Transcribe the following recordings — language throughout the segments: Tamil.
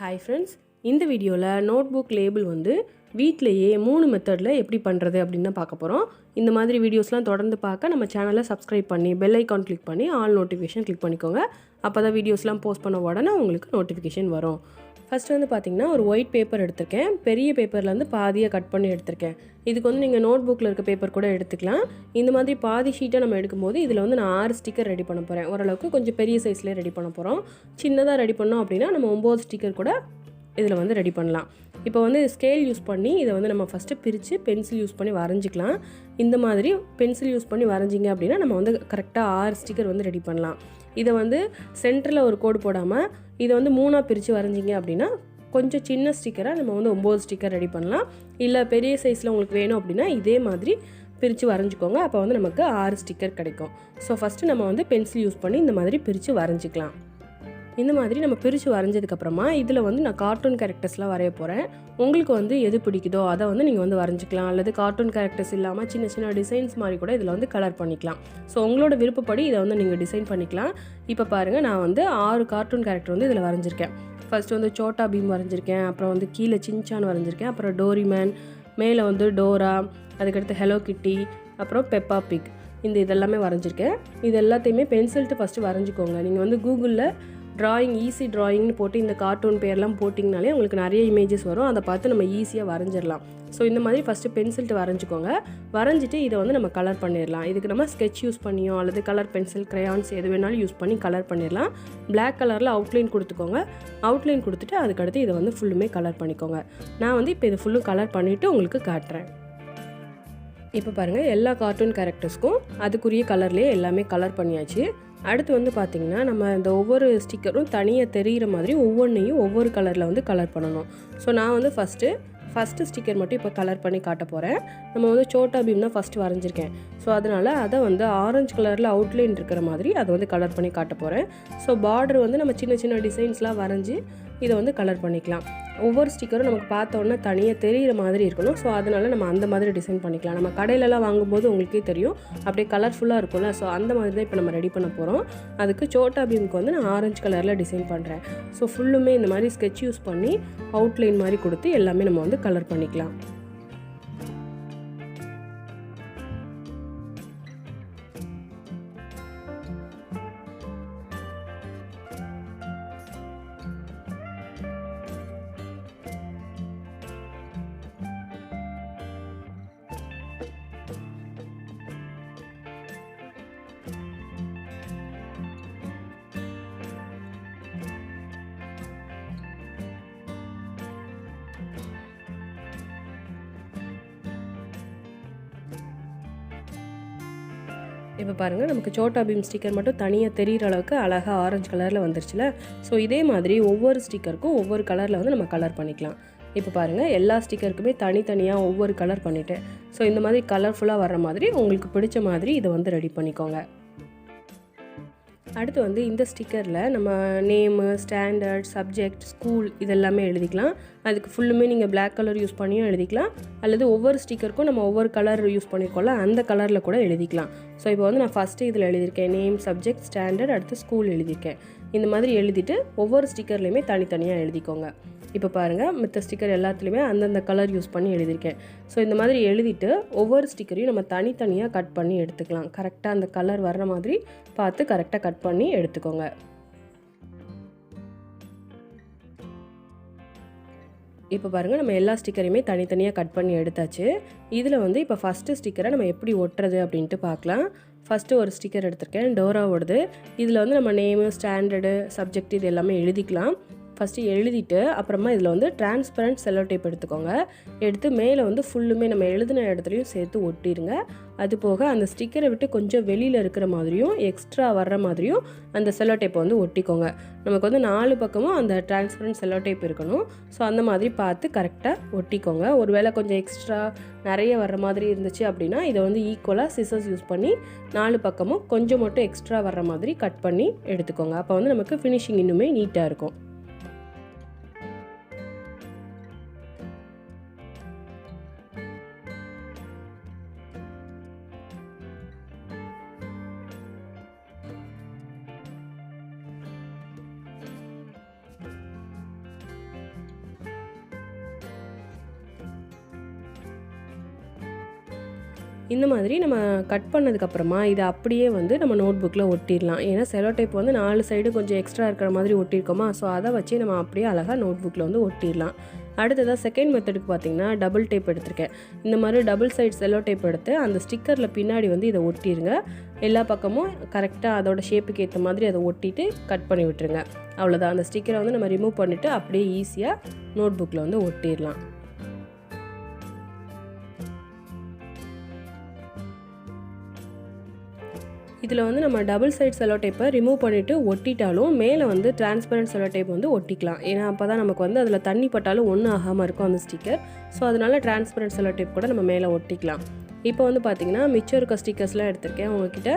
ஹாய் ஃப்ரெண்ட்ஸ், இந்த வீடியோவில் நோட்புக் லேபிள் வந்து வீட்டிலையே 3 மெத்தடில் எப்படி பண்ணுறது அப்படின்னு தான் பார்க்க போகிறோம். இந்த மாதிரி வீடியோஸ்லாம் தொடர்ந்து பார்க்க நம்ம சேனலை சப்ஸ்கிரைப் பண்ணி பெல் ஐக்கான் கிளிக் பண்ணி ஆல் நோட்டிஃபிகேஷன் கிளிக் பண்ணிக்கோங்க. அப்போ தான் வீடியோஸ்லாம் போஸ்ட் பண்ண உடனே உங்களுக்கு நோட்டிஃபிகேஷன் வரும். ஃபஸ்ட்டு வந்து பார்த்திங்கன்னா ஒரு ஒயிட் பேப்பர் எடுத்திருக்கேன். பெரிய பேப்பர்லேருந்து பாதியாக கட் பண்ணி எடுத்திருக்கேன். இதுக்கு வந்து நீங்கள் நோட் புக்கில் இருக்க பேப்பர் கூட எடுத்துக்கலாம். இந்த மாதிரி பாதி ஷீட்டை நம்ம எடுக்கும்போது இதில் வந்து நான் 6 ஸ்டிக்கர் ரெடி பண்ண போகிறேன். ஓரளவுக்கு கொஞ்சம் பெரிய சைஸ்லேயே ரெடி பண்ண போகிறோம். சின்னதாக ரெடி பண்ணோம் அப்படின்னா நம்ம 9 ஸ்டிக்கர் கூட இதில் வந்து ரெடி பண்ணலாம். இப்போ வந்து ஸ்கேல் யூஸ் பண்ணி இதை வந்து நம்ம ஃபஸ்ட்டு பிரித்து பென்சில் யூஸ் பண்ணி வரைஞ்சிக்கலாம். இந்த மாதிரி பென்சில் யூஸ் பண்ணி வரைஞ்சிங்க அப்படின்னா நம்ம வந்து கரெக்டாக 6 ஸ்டிக்கர் வந்து ரெடி பண்ணலாம். இதை வந்து சென்டரில் ஒரு கோடு போடாமல் இதை வந்து 3ஆக பிரித்து வரைஞ்சிங்க அப்படின்னா கொஞ்சம் சின்ன ஸ்டிக்கராக நம்ம வந்து 9 ஸ்டிக்கர் ரெடி பண்ணலாம். இல்லை பெரிய சைஸில் உங்களுக்கு வேணும் அப்படின்னா இதே மாதிரி பிரித்து வரைஞ்சிக்கோங்க. அப்போ வந்து நமக்கு 6 ஸ்டிக்கர் கிடைக்கும். ஸோ ஃபஸ்ட்டு நம்ம வந்து பென்சில் யூஸ் பண்ணி இந்த மாதிரி பிரித்து வரைஞ்சிக்கலாம். இந்த மாதிரி நம்ம பிரித்து வரைஞ்சதுக்கப்புறமா இதில் வந்து நான் கார்ட்டூன் கேரக்டர்ஸ்லாம் வரைய போகிறேன். உங்களுக்கு வந்து எது பிடிக்குதோ அதை வந்து நீங்கள் வந்து வரைஞ்சிக்கலாம். அல்லது கார்ட்டூன் கேரக்டர்ஸ் இல்லாமல் சின்ன சின்ன டிசைன்ஸ் மாதிரி கூட இதில் வந்து கலர் பண்ணிக்கலாம். ஸோ உங்களோட விருப்பப்படி இதை வந்து நீங்கள் டிசைன் பண்ணிக்கலாம். இப்போ பாருங்கள், நான் வந்து 6 கார்ட்டூன் கேரக்டர் வந்து இதில் வரைஞ்சிருக்கேன். ஃபஸ்ட்டு வந்து சோட்டா பீம் வரைஞ்சிருக்கேன், அப்புறம் வந்து கீழே சின்சான் வரைஞ்சிருக்கேன், அப்புறம் டோரிமேன், மேலே வந்து டோரா, அதுக்கடுத்து ஹலோ கிட்டி, அப்புறம் பெப்பா பிக், இதெல்லாமே வரைஞ்சிருக்கேன். இது எல்லாத்தையுமே பென்சில்ட்டு ஃபஸ்ட்டு வரைஞ்சிக்கோங்க. நீங்கள் வந்து கூகுளில் ஈஸி ட்ராயிங்னு போட்டு இந்த கார்ட்டூன் பேர்லாம் போட்டிங்கனாலே உங்களுக்கு நிறைய இமேஜஸ் வரும். அதை பார்த்து நம்ம ஈஸியாக வரைஞ்சிடலாம். ஸோ இந்த மாதிரி ஃபஸ்ட்டு பென்சில்ட்டு வரைஞ்சிக்கோங்க. வரைஞ்சிட்டு இதை வந்து நம்ம கலர் பண்ணிடலாம். இதுக்கு நம்ம ஸ்கெட்ச் யூஸ் பண்ணியோ அல்லது கலர் பென்சில், க்ரையான்ஸ் எது வேணாலும் யூஸ் பண்ணி கலர் பண்ணிடலாம். பிளாக் கலரில் அவுட்லைன் கொடுத்துக்கோங்க. அவுட்லைன் கொடுத்துட்டு அதுக்கடுத்து இதை வந்து ஃபுல்லுமே கலர் பண்ணிக்கோங்க. நான் வந்து இப்போ இதை ஃபுல்லும் கலர் பண்ணிவிட்டு உங்களுக்கு காட்டுறேன். இப்போ பாருங்கள், எல்லா கார்ட்டூன் கேரக்டர்ஸ்க்கும் அதுக்குரிய கலர்லேயே எல்லாமே கலர் பண்ணியாச்சு. அடுத்து வந்து பார்த்திங்கன்னா நம்ம இந்த ஒவ்வொரு ஸ்டிக்கரும் தனியாக தெரிகிற மாதிரி ஒவ்வொன்றையும் ஒவ்வொரு கலரில் வந்து கலர் பண்ணணும். ஸோ நான் வந்து ஃபஸ்ட்டு ஸ்டிக்கர் மட்டும் இப்போ கலர் பண்ணி காட்ட போகிறேன். நம்ம வந்து சோட்டா பீம் தான் ஃபஸ்ட்டு வரைஞ்சிருக்கேன். ஸோ அதனால் அதை வந்து ஆரஞ்சு கலரில் அவுட்லைன் இருக்கிற மாதிரி அதை வந்து கலர் பண்ணி காட்ட போகிறேன். ஸோ பார்டர் வந்து நம்ம சின்ன சின்ன டிசைன்ஸ்லாம் வரைஞ்சி இதை வந்து கலர் பண்ணிக்கலாம். ஒவ்வொரு ஸ்டிக்கரும் நமக்கு பார்த்த உடனே தனியாக தெரிகிற மாதிரி இருக்கணும். ஸோ அதனால் நம்ம அந்த மாதிரி டிசைன் பண்ணிக்கலாம். நம்ம கடையிலலாம் வாங்கும்போது உங்களுக்கே தெரியும், அப்படியே கலர்ஃபுல்லாக இருக்கும்ல. ஸோ அந்த மாதிரி தான் இப்போ நம்ம ரெடி பண்ண போகிறோம். அதுக்கு சோட்டா பீமுக்கு வந்து நான் ஆரஞ்சு கலரில் டிசைன் பண்ணுறேன். ஸோ ஃபுல்லுமே இந்த மாதிரி ஸ்கெட்ச் யூஸ் பண்ணி அவுட்லைன் மாதிரி கொடுத்து எல்லாமே நம்ம வந்து கலர் பண்ணிக்கலாம். இப்போ பாருங்கள், நமக்கு சோட்டா பீம் ஸ்டிக்கர் மட்டும் தனியாக தெரிகிற அளவுக்கு அழகாக ஆரஞ்சு கலரில் வந்துருச்சுல. ஸோ இதே மாதிரி ஒவ்வொரு ஸ்டிக்கருக்கும் ஒவ்வொரு கலரில் வந்து நம்ம கலர் பண்ணிக்கலாம். இப்போ பாருங்கள், எல்லா ஸ்டிக்கருக்குமே தனித்தனியாக ஒவ்வொரு கலர் பண்ணிவிட்டேன். ஸோ இந்த மாதிரி கலர்ஃபுல்லாக வர்ற மாதிரி உங்களுக்கு பிடிச்ச மாதிரி இதை வந்து ரெடி பண்ணிக்கோங்க. அடுத்து வந்து இந்த ஸ்டிக்கரில் நம்ம நேமு, ஸ்டாண்டர்ட், சப்ஜெக்ட், ஸ்கூல் இதெல்லாமே எழுதிக்கலாம். அதுக்கு ஃபுல்லுமே நீங்கள் பிளாக் கலர் யூஸ் பண்ணியும் எழுதிக்கலாம். அல்லது ஒவ்வொரு ஸ்டிக்கருக்கும் நம்ம ஒவ்வொரு கலர் யூஸ் பண்ணிக்கோல, அந்த கலரில் கூட எழுதிக்கலாம். ஸோ இப்போ வந்து நான் ஃபஸ்ட்டு இதில் எழுதியிருக்கேன் நேம், சப்ஜெக்ட், ஸ்டாண்டர்ட், அடுத்து ஸ்கூல் எழுதியிருக்கேன். இந்த மாதிரி எழுதிட்டு ஒவ்வொரு ஸ்டிக்கர்லேயுமே தனித்தனியாக எழுதிக்கோங்க. இப்போ பாருங்கள், மற்ற ஸ்டிக்கர் எல்லாத்துலேயுமே அந்தந்த கலர் யூஸ் பண்ணி எழுதியிருக்கேன். ஸோ இந்த மாதிரி எழுதிட்டு ஒவ்வொரு ஸ்டிக்கரையும் நம்ம தனித்தனியாக கட் பண்ணி எடுத்துக்கலாம். கரெக்டாக அந்த கலர் வர்ற மாதிரி பார்த்து கரெக்டாக கட் பண்ணி எடுத்துக்கோங்க. இப்போ பாருங்கள், நம்ம எல்லா ஸ்டிக்கரையுமே தனித்தனியாக கட் பண்ணி எடுத்தாச்சு. இதில் வந்து இப்போ ஃபஸ்ட்டு ஸ்டிக்கரை நம்ம எப்படி ஒட்டுறது அப்படின்ட்டு பார்க்கலாம். ஃபஸ்ட்டு ஒரு ஸ்டிக்கர் எடுத்திருக்கேன், டோராவோடது. இதில் வந்து நம்ம நேமு, ஸ்டாண்டர்டு, சப்ஜெக்ட் இது எல்லாமே எழுதிக்கலாம். ஃபஸ்ட்டு எழுதிட்டு அப்புறமா இதில் வந்து டிரான்ஸ்பரண்ட் செல்லோ டேப் எடுத்துக்கோங்க. எடுத்து மேலே வந்து ஃபுல்லுமே நம்ம எழுதின இடத்துலையும் சேர்த்து ஒட்டிடுங்க. அது போக அந்த ஸ்டிக்கரை விட்டு கொஞ்சம் வெளியில் இருக்கிற மாதிரியும் எக்ஸ்ட்ரா வர்ற மாதிரியும் அந்த செல்லோ டேப்பை வந்து ஒட்டிக்கோங்க. நமக்கு வந்து 4 பக்கமும் அந்த டிரான்ஸ்பரண்ட் செல்லோ டேப் இருக்கணும். ஸோ அந்த மாதிரி பார்த்து கரெக்டாக ஒட்டிக்கோங்க. ஒரு வேளை கொஞ்சம் எக்ஸ்ட்ரா நிறைய வர்ற மாதிரி இருந்துச்சு அப்படின்னா இதை வந்து ஈக்குவலாக சிசர்ஸ் யூஸ் பண்ணி 4 பக்கமும் கொஞ்சம் மட்டும் எக்ஸ்ட்ரா வர்ற மாதிரி கட் பண்ணி எடுத்துக்கோங்க. அப்போ வந்து நமக்கு ஃபினிஷிங் இன்னுமே நீட்டாக இருக்கும். இந்த மாதிரி நம்ம கட் பண்ணதுக்கப்புறமா இதை அப்படியே வந்து நம்ம நோட் புக்கில் ஒட்டிடலாம். ஏன்னா செலோ டேப் வந்து 4 சைடு கொஞ்சம் எக்ஸ்ட்ரா இருக்கிற மாதிரி ஒட்டியிருக்கோமா, ஸோ அதை வச்சு நம்ம அப்படியே அழகாக நோட் புக்கில் வந்து ஒட்டிடலாம். அடுத்ததாக செகண்ட் மெத்தடுக்கு பார்த்திங்கன்னா டபுள் டேப் எடுத்திருக்கேன். இந்த மாதிரி டபுள் சைட் செலோ டேப் எடுத்து அந்த ஸ்டிக்கரில் பின்னாடி வந்து இதை ஒட்டிடுங்க. எல்லா பக்கமும் கரெக்டாக அதோட ஷேப்புக்கு ஏற்ற மாதிரி அதை ஒட்டிட்டு கட் பண்ணி விட்டுருங்க. அவ்வளோதான். அந்த ஸ்டிக்கரை வந்து நம்ம ரிமூவ் பண்ணிவிட்டு அப்படியே ஈஸியாக நோட் புக்கில் வந்து ஒட்டிடலாம். இதில் வந்து நம்ம டபுள் சைட் செலோ டேப்பை ரிமூவ் பண்ணிவிட்டு ஒட்டிட்டாலும் மேலே வந்து டிரான்ஸ்பரண்ட் செலோ டேப் வந்து ஒட்டிக்கலாம். ஏன்னா அப்போ தான் நமக்கு வந்து அதில் தண்ணி பட்டாலும் ஒன்றும் ஆகாமல் இருக்கும் அந்த ஸ்டிக்கர். ஸோ அதனால் டிரான்ஸ்பரண்ட் செலோ டேப் கூட நம்ம மேலே ஒட்டிக்கலாம். இப்போ வந்து பார்த்திங்கன்னா மிச்சம் இருக்க ஸ்டிக்கர்ஸ்லாம் எடுத்திருக்கேன். உங்ககிட்ட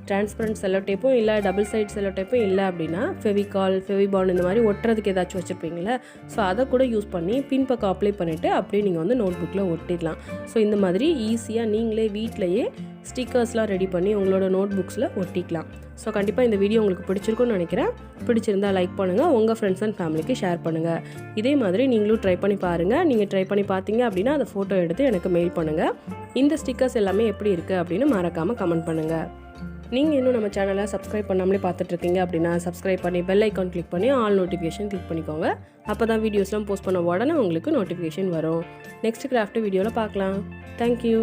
டிரான்ஸ்பரண்ட் செலோ டேப்பும் இல்லை, டபுள் சைட் செலோ டேப்பும் இல்லை அப்படின்னா ஃபெவிகால், ஃபெவிபாண்ட் இந்த மாதிரி ஒட்டுறதுக்கு ஏதாச்சும் வச்சுருப்பீங்களே, ஸோ அதை கூட யூஸ் பண்ணி பின்பக்கம் அப்ளை பண்ணிவிட்டு அப்படியே நீங்கள் வந்து நோட் புக்கில் ஒட்டிடலாம். ஸோ இந்த மாதிரி ஈஸியாக நீங்களே வீட்டிலையே ஸ்டிக்கர்ஸ்லாம் ரெடி பண்ணி உங்களோட நோட் புக்ஸில் ஒட்டிக்கலாம். ஸோ கண்டிப்பாக இந்த வீடியோ உங்களுக்கு பிடிச்சிருக்குன்னு நினைக்கிறேன். பிடிச்சிருந்தால் லைக் பண்ணுங்கள், உங்கள் ஃப்ரெண்ட்ஸ் அண்ட் ஃபேமிலிக்கு ஷேர் பண்ணுங்கள். இதே மாதிரி நீங்களும் ட்ரை பண்ணி பாருங்கள். நீங்கள் ட்ரை பண்ணி பார்த்தீங்க அப்படின்னா அதை ஃபோட்டோ எடுத்து எனக்கு மெயில் பண்ணுங்கள். இந்த ஸ்டிக்கர்ஸ் எல்லாமே எப்படி இருக்குது அப்படின்னு மறக்காமல் கமெண்ட் பண்ணுங்கள். நீங்கள் இன்னும் நம்ம சேனலை சப்ஸ்கிரைப் பண்ணாமலே பார்த்துட்ருக்கீங்க அப்படின்னா சப்ஸ்கிரைப் பண்ணி பெல் ஐக்கான் கிளிக் பண்ணி ஆல் நோட்டிஃபிகேஷன் கிளிக் பண்ணிக்கோங்க. அப்போ தான் வீடியோஸ்லாம் போஸ்ட் பண்ண உடனே உங்களுக்கு நோட்டிஃபிகேஷன் வரும். நெக்ஸ்ட் கிராஃப்ட் வீடியோவில் பார்க்கலாம். தேங்க்யூ.